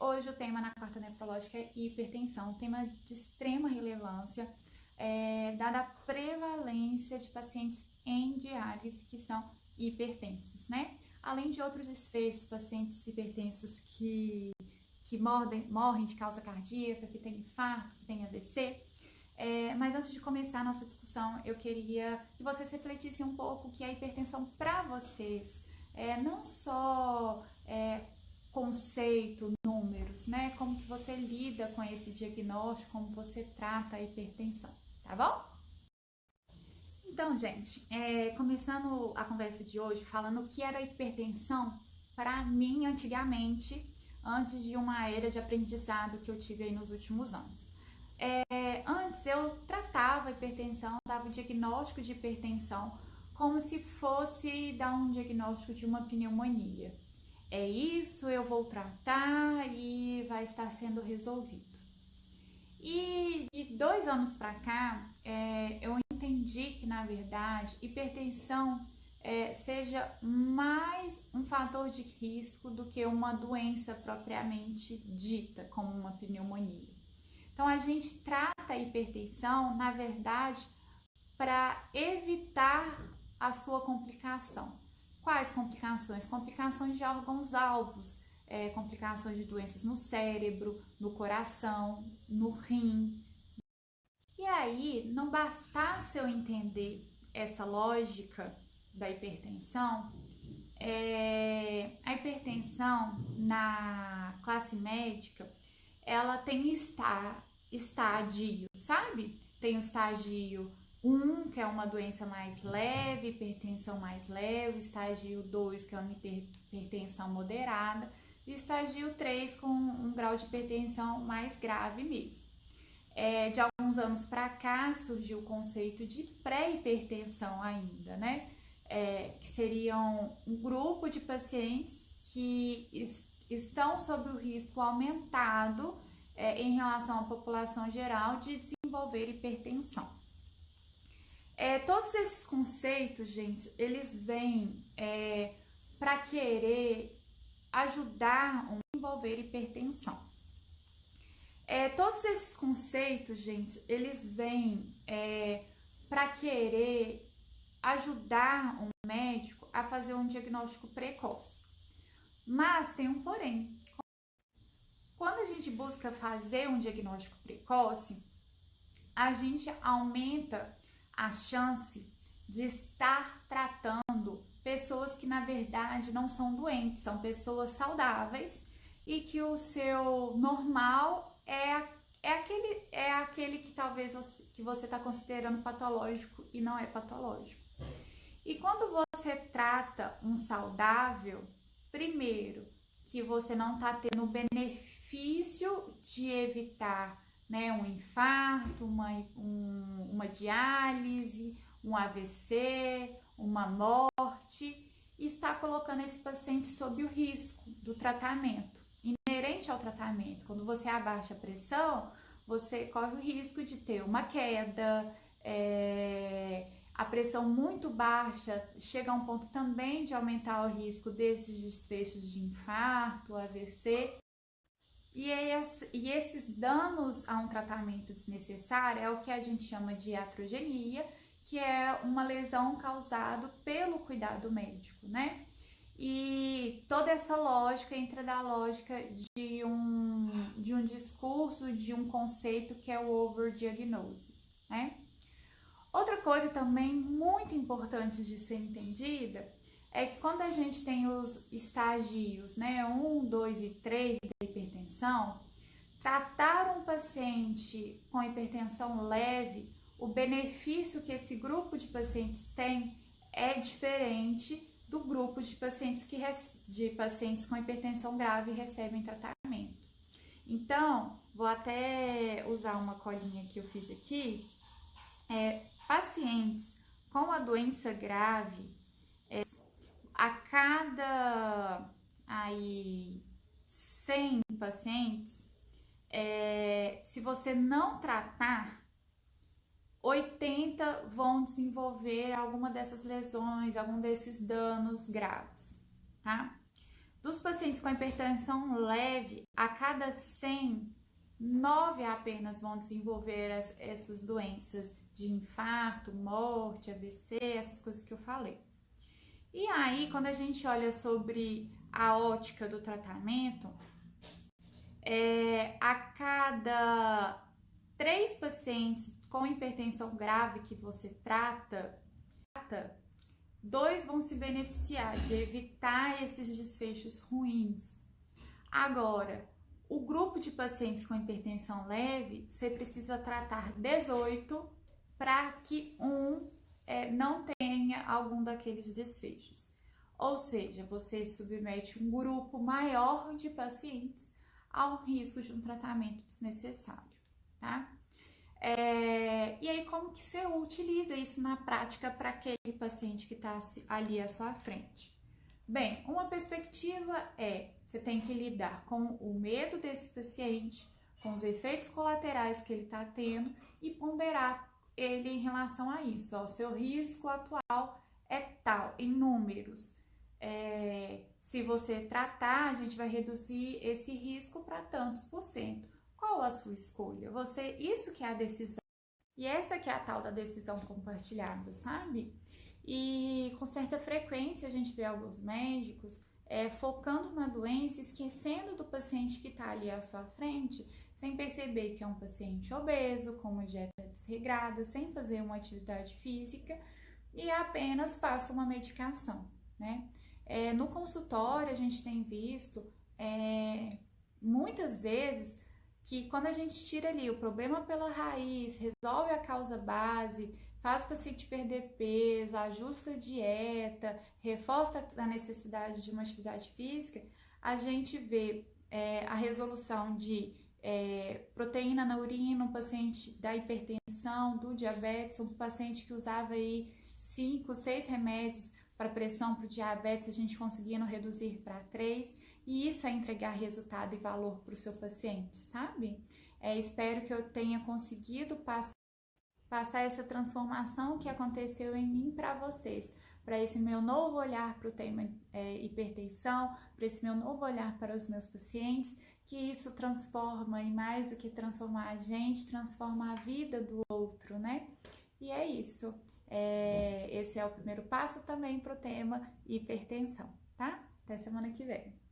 hoje o tema na quarta nefrológica é hipertensão, tema de extrema relevância, dada a prevalência de pacientes em diálise que são hipertensos, né? Além de outros desfechos, pacientes hipertensos que morrem de causa cardíaca, que têm infarto, que têm AVC. Mas antes de começar a nossa discussão, eu queria que vocês refletissem um pouco o que é a hipertensão para vocês. Não só conceito, números, né? Como que você lida com esse diagnóstico, como você trata a hipertensão, tá bom? Então, gente, começando a conversa de hoje, falando o que era hipertensão para mim antigamente, antes de uma era de aprendizado que eu tive aí nos últimos anos. Antes eu tratava a hipertensão, dava o diagnóstico de hipertensão como se fosse dar um diagnóstico de uma pneumonia. É isso, eu vou tratar e vai estar sendo resolvido. E de 2 anos para cá, eu entendi que, na verdade, hipertensão seja mais um fator de risco do que uma doença propriamente dita, como uma pneumonia. Então, a gente trata a hipertensão, na verdade, para evitar a sua complicação. Quais complicações? Complicações de órgãos-alvos, complicações de doenças no cérebro, no coração, no rim. E aí, não bastasse eu entender essa lógica da hipertensão, a hipertensão na classe médica, ela tem estádio, sabe? Tem o estágio 1, que é uma doença mais leve, hipertensão mais leve, estágio 2, que é uma hipertensão moderada, e estágio 3, com um grau de hipertensão mais grave mesmo. De alguns anos para cá surgiu o conceito de pré-hipertensão ainda, né? Que seriam um grupo de pacientes que estão sob o risco aumentado em relação à população geral de desenvolver hipertensão. Todos esses conceitos, gente, eles vêm para querer ajudar a desenvolver hipertensão. Todos esses conceitos, gente, eles vêm para querer ajudar um médico a fazer um diagnóstico precoce. Mas tem um porém. Quando a gente busca fazer um diagnóstico precoce, a gente aumenta a chance de estar tratando pessoas que na verdade não são doentes, são pessoas saudáveis e que o seu normal é aquele que talvez que você está considerando patológico e não é patológico. E quando você trata um saudável, primeiro, que você não está tendo o benefício de evitar, né, um infarto, uma diálise, um AVC, uma morte, e está colocando esse paciente sob o risco do tratamento, inerente ao tratamento. Quando você abaixa a pressão, você corre o risco de ter uma queda, a pressão muito baixa chega a um ponto também de aumentar o risco desses desfechos de infarto, AVC. E esses danos a um tratamento desnecessário é o que a gente chama de iatrogenia, que é uma lesão causada pelo cuidado médico, né? E toda essa lógica entra da lógica de um discurso, de um conceito que é o overdiagnosis, né? Outra coisa também muito importante de ser entendida é que quando a gente tem os estágios, né, 1, 2 e 3 da hipertensão, tratar um paciente com hipertensão leve, o benefício que esse grupo de pacientes tem é diferente do grupo de pacientes com hipertensão grave e recebem tratamento. Então, vou até usar uma colinha que eu fiz aqui. Pacientes com a doença grave, a cada 100 pacientes, se você não tratar, 80 vão desenvolver alguma dessas lesões, algum desses danos graves, tá? Dos pacientes com hipertensão leve, a cada 100, 9 apenas vão desenvolver essas doenças de infarto, morte, AVC, essas coisas que eu falei. E aí, quando a gente olha sobre a ótica do tratamento, a cada 3 pacientes com hipertensão grave que você trata, 2 vão se beneficiar de evitar esses desfechos ruins. Agora, o grupo de pacientes com hipertensão leve, você precisa tratar 18 para que não tenha algum daqueles desfechos. Ou seja, você submete um grupo maior de pacientes ao risco de um tratamento desnecessário, tá? E aí, como que você utiliza isso na prática para aquele paciente que está ali à sua frente? Bem, uma perspectiva você tem que lidar com o medo desse paciente, com os efeitos colaterais que ele está tendo e ponderar ele em relação a isso. O seu risco atual é tal, em números. Se você tratar, a gente vai reduzir esse risco para tantos por cento. Qual a sua escolha? Isso que é a decisão. E essa que é a tal da decisão compartilhada, sabe? E com certa frequência a gente vê alguns médicos focando na doença, esquecendo do paciente que está ali à sua frente, sem perceber que é um paciente obeso, com uma dieta desregrada, sem fazer uma atividade física e apenas passa uma medicação, né? No consultório a gente tem visto muitas vezes que quando a gente tira ali o problema pela raiz, resolve a causa base, faz o paciente perder peso, ajusta a dieta, reforça a necessidade de uma atividade física, a gente vê a resolução de proteína na urina, um paciente da hipertensão, do diabetes, um paciente que usava aí 5, 6 remédios para pressão para o diabetes, a gente conseguindo reduzir para 3, e isso é entregar resultado e valor para o seu paciente, sabe? Espero que eu tenha conseguido passar essa transformação que aconteceu em mim para vocês, para esse meu novo olhar para o tema hipertensão, para esse meu novo olhar para os meus pacientes, que isso transforma, e mais do que transformar a gente, transforma a vida do outro, né? E é isso. Esse é o primeiro passo também para o tema hipertensão, tá? Até semana que vem.